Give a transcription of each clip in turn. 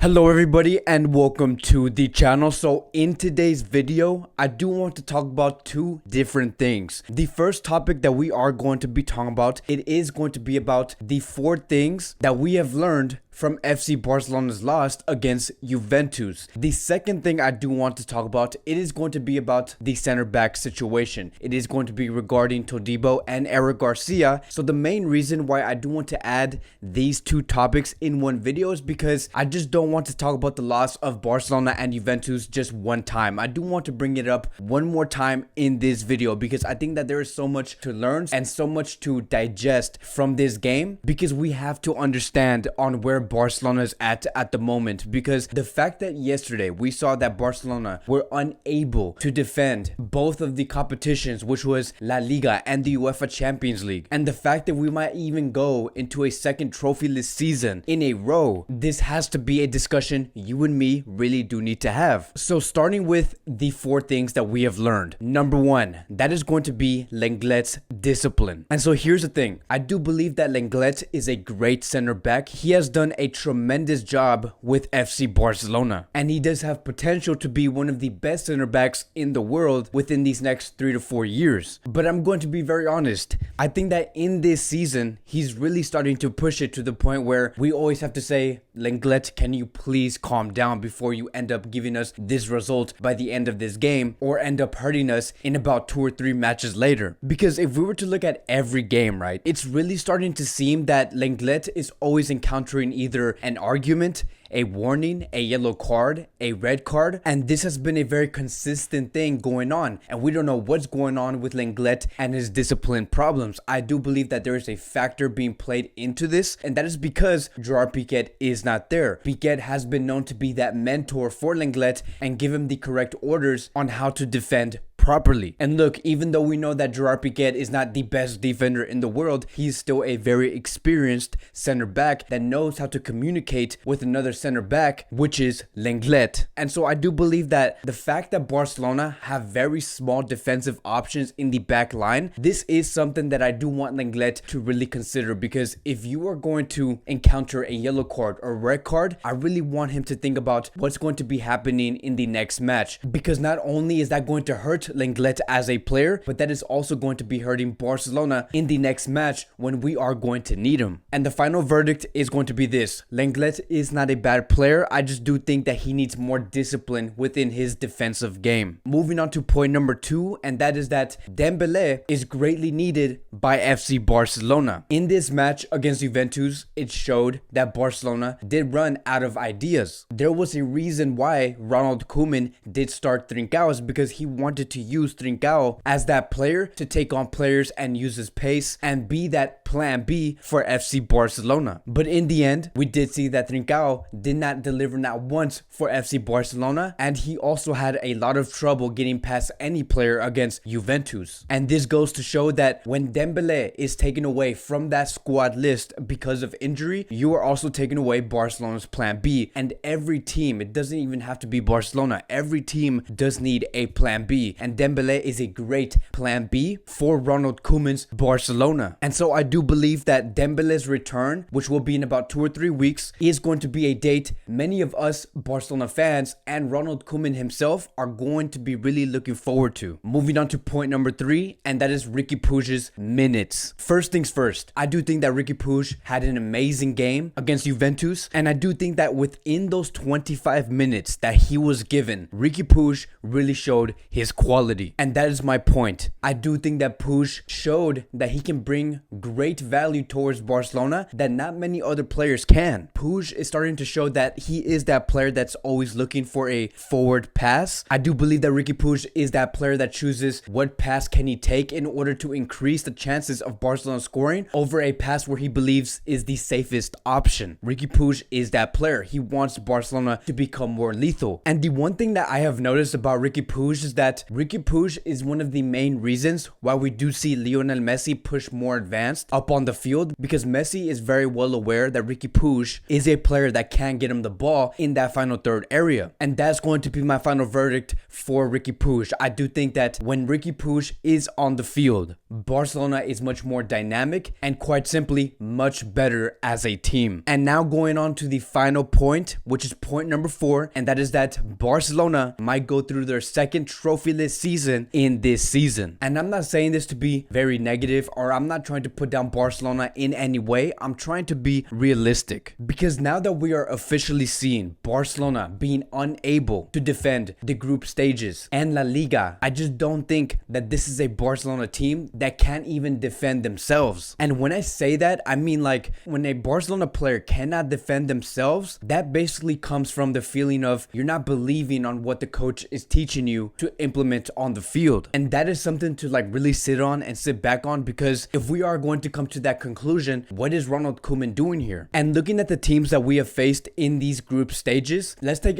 Hello everybody and welcome to the channel. So in today's video, I do want to talk about two different things. The first topic that we are going to be talking about, it is going to be about the 4 things that we have learned from FC Barcelona's loss against Juventus. The second thing I do want to talk about, it is going to be about the center back situation. It is going to be regarding Todibo and Eric Garcia. So the main reason why I do want to add these two topics in one video is because I just don't want to talk about the loss of Barcelona and Juventus just one time. I do want to bring it up one more time in this video because I think that there is so much to learn and so much to digest from this game, because we have to understand on where Barcelona's at the moment, because the fact that yesterday we saw that Barcelona were unable to defend both of the competitions, which was La Liga and the UEFA Champions League, and the fact that we might even go into a second trophyless season in a row, this has to be a discussion you and me really do need to have. So starting with the 4 things that we have learned. Number 1, that is going to be Lenglet's discipline. And so here's the thing. I do believe that Lenglet is a great center back. He has done a tremendous job with FC Barcelona, and he does have potential to be one of the best center backs in the world within these next 3 to 4 years. But I'm going to be very honest. I think that in this season, he's really starting to push it to the point where we always have to say, Lenglet, can you please calm down before you end up giving us this result by the end of this game, or end up hurting us in about 2 or 3 matches later. Because if we were to look at every game, right, it's really starting to seem that Lenglet is always encountering either an argument, a warning, a yellow card, a red card, and this has been a very consistent thing going on, and we don't know what's going on with Lenglet and his discipline problems. I do believe that there is a factor being played into this, and that is because Gerard Piqué is not there. Piqué has been known to be that mentor for Lenglet and give him the correct orders on how to defend properly. And look, even though we know that Gerard Piqué is not the best defender in the world, he's still a very experienced center back that knows how to communicate with another center back, which is Lenglet. And so I do believe that the fact that Barcelona have very small defensive options in the back line, this is something that I do want Lenglet to really consider, because if you are going to encounter a yellow card or red card, I really want him to think about what's going to be happening in the next match, because not only is that going to hurt Lenglet as a player, but that is also going to be hurting Barcelona in the next match when we are going to need him. And the final verdict is going to be this: Lenglet is not a bad player. I just do think that he needs more discipline within his defensive game. Moving on to point number 2, and that is that Dembele is greatly needed by FC Barcelona. In this match against Juventus, it showed that Barcelona did run out of ideas. There was a reason why Ronald Koeman did start Trincao, because he wanted to use Trincao as that player to take on players and use his pace and be that plan B for FC Barcelona. But in the end, we did see that Trincao did not deliver not once for FC Barcelona, and he also had a lot of trouble getting past any player against Juventus. And this goes to show that when Dembele is taken away from that squad list because of injury, you are also taking away Barcelona's plan B. And every team, it doesn't even have to be Barcelona, every team does need a plan B. And Dembele is a great plan B for Ronald Koeman's Barcelona. And so I do believe that Dembele's return, which will be in about 2 or 3 weeks, is going to be a date many of us Barcelona fans and Ronald Koeman himself are going to be really looking forward to. Moving on to point number 3, and that is Riqui Puig's minutes. First things first, I do think that Riqui Puig had an amazing game against Juventus, and I do think that within those 25 minutes that he was given, Riqui Puig really showed his quality. And that is my point. I do think that Puig showed that he can bring great value towards Barcelona that not many other players can. Puig is starting to show that he is that player that's always looking for a forward pass. I do believe that Riqui Puig is that player that chooses what pass can he take in order to increase the chances of Barcelona scoring over a pass where he believes is the safest option. Riqui Puig is that player. He wants Barcelona to become more lethal. And the one thing that I have noticed about Riqui Puig is that Riqui Riqui Puig is one of the main reasons why we do see Lionel Messi push more advanced up on the field, because Messi is very well aware that Riqui Puig is a player that can get him the ball in that final third area. And that's going to be my final verdict for Riqui Puig. I do think that when Riqui Puig is on the field, Barcelona is much more dynamic and quite simply much better as a team. And now going on to the final point, which is point number 4, and that is that Barcelona might go through their second trophyless season in this season. And I'm not saying this to be very negative, or I'm not trying to put down Barcelona in any way. I'm trying to be realistic, because now that we are officially seeing Barcelona being unable to defend the group stages and La Liga, I just don't think that this is a Barcelona team that can't even defend themselves. And when I say that, I mean like when a Barcelona player cannot defend themselves, that basically comes from the feeling of you're not believing on what the coach is teaching you to implement on the field. And that is something to like really sit on and sit back on, because if we are going to come to that conclusion, what is Ronald Koeman doing here? And looking at the teams that we have faced in these group stages, let's take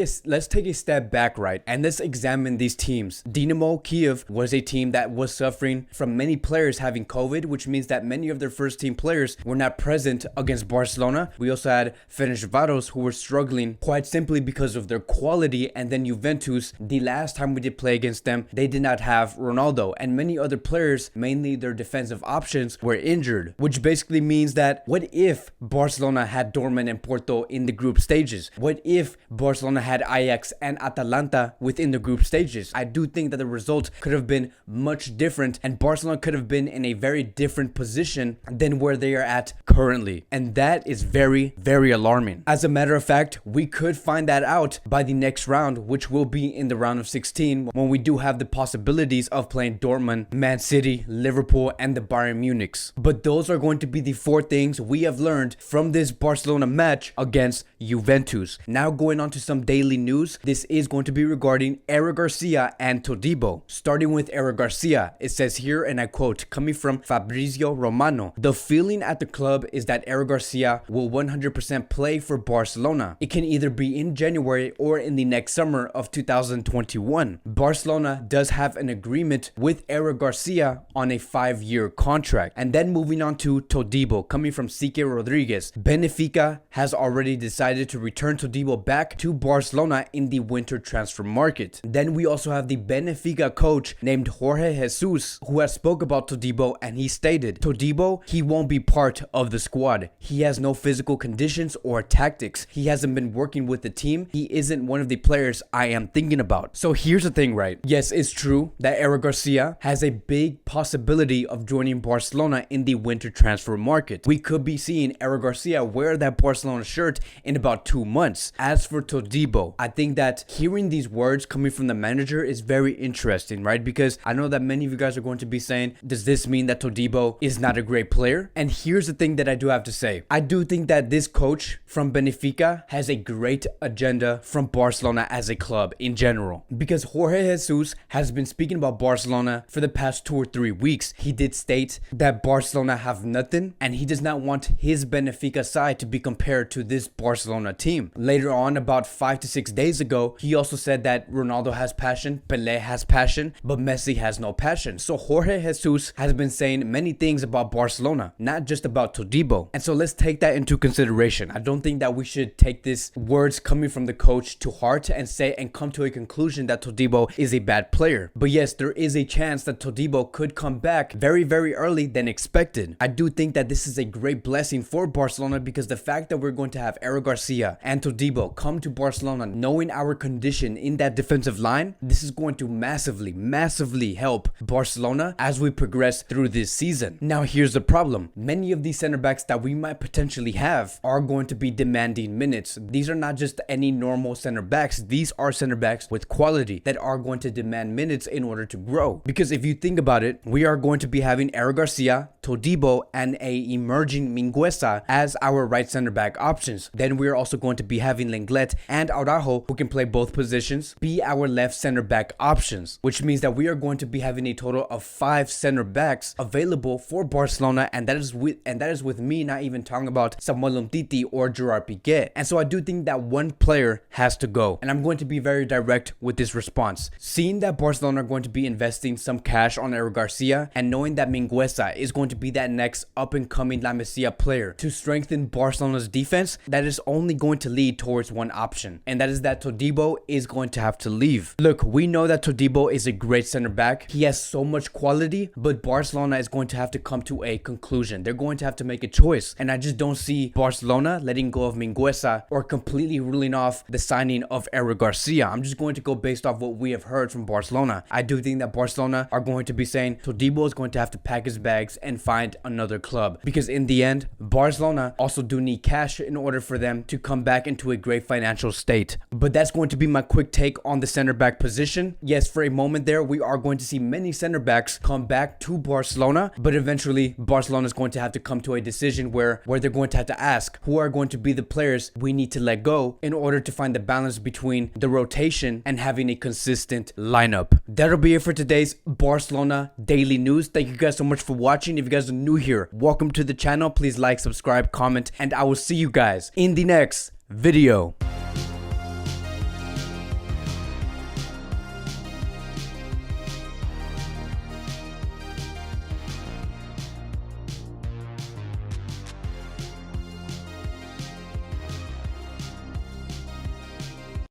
a step back, right? And let's examine these teams. Dynamo Kiev was a team that was suffering from many players having COVID, which means that many of their first team players were not present against Barcelona. We also had Ferencváros, who were struggling quite simply because of their quality. And then Juventus, the last time we did play against them, they did not have Ronaldo, and many other players, mainly their defensive options, were injured, which basically means that what if Barcelona had Dortmund and Porto in the group stages? What if Barcelona had Ajax and Atalanta within the group stages? I do think that the result could have been much different, and Barcelona could have been in a very different position than where they are at currently. And that is very, very alarming. As a matter of fact, we could find that out by the next round, which will be in the round of 16, when we do have the possibilities of playing Dortmund, Man City, Liverpool, and the Bayern Munichs. But those are going to be the 4 things we have learned from this Barcelona match against Juventus. Now going on to some daily news. This is going to be regarding Eric Garcia and Todibo. Starting with Eric Garcia, it says here, and I quote, coming from Fabrizio Romano, "The feeling at the club is that Eric Garcia will 100% play for Barcelona. It can either be in January or in the next summer of 2021. Barcelona does have an agreement with Eric Garcia on a 5-year contract." And then moving on to Todibo, coming from Sique Rodriguez, Benfica has already decided to return Todibo back to Barcelona in the winter transfer market. Then we also have the Benfica coach named Jorge Jesus, who has spoke about Todibo, and he stated, "Todibo, he won't be part of the squad. He has no physical conditions or tactics. He hasn't been working with the team. He isn't one of the players I am thinking about." So here's the thing, right? Yes, it's true that Eric Garcia has a big possibility of joining Barcelona in the winter transfer market. We could be seeing Eric Garcia wear that Barcelona shirt in about 2 months. As for Todibo, I think that hearing these words coming from the manager is very interesting, right? Because I know that many of you guys are going to be saying, does this mean that Todibo is not a great player? And here's the thing that I do have to say. I do think that this coach from Benfica has a great agenda from Barcelona as a club in general, because Jorge Jesus has been speaking about Barcelona for the past 2 or 3 weeks. He did state that Barcelona have nothing, and he does not want his Benfica side to be compared to this Barcelona team. Later on, about 5 to 6 days ago, he also said that Ronaldo has passion, Pelé has passion, but Messi has no passion. So Jorge Jesus has been saying many things about Barcelona, not just about Todibo. And so let's take that into consideration. I don't think that we should take these words coming from the coach to heart and say and come to a conclusion that Todibo is a bad player. But yes, there is a chance that Todibo could come back very, very early than expected. I do think that this is a great blessing for Barcelona, because the fact that we're going to have Eric Garcia and Todibo come to Barcelona knowing our condition in that defensive line, this is going to massively, massively help Barcelona as we progress through this season. Now here's the problem. Many of these center backs that we might potentially have are going to be demanding minutes. These are not just any normal center backs. These are center backs with quality that are going to demand minutes in order to grow. Because if you think about it, we are going to be having Eric Garcia, Todibo, and a emerging Mingueza as our right center back options. Then we're also going to be having Lenglet and Araujo, who can play both positions, be our left center back options, which means that we are going to be having a total of 5 center backs available for Barcelona, and that is with me not even talking about Samuel Umtiti or Gerard Piqué. And so I do think that one player has to go, and I'm going to be very direct with this response. Seeing that Barcelona are going to be investing some cash on Eric Garcia, and knowing that Mingueza is going to be that next up-and-coming La Masia player to strengthen Barcelona's defense, that is only going to lead towards one option, and that is that Todibo is going to have to leave. Look, we know that Todibo is a great center back. He has so much quality, but Barcelona is going to have to come to a conclusion. They're going to have to make a choice, and I just don't see Barcelona letting go of Mingueza or completely ruling off the signing of Eric Garcia. I'm just going to go based off what we have heard from Barcelona. I do think that Barcelona are going to be saying Todibo is going to have to pack his bags and find another club, because in the end, Barcelona also do need cash in order for them to come back into a great financial state. But that's going to be my quick take on the center back position. Yes, for a moment there, we are going to see many center backs come back to Barcelona, but eventually Barcelona is going to have to come to a decision where they're going to have to ask who are going to be the players we need to let go in order to find the balance between the rotation and having a consistent lineup. That'll be it for today's Barcelona Daily News. Thank you guys so much for watching. If you guys are new here, welcome to the channel. Please like, subscribe, comment, and I will see you guys in the next video.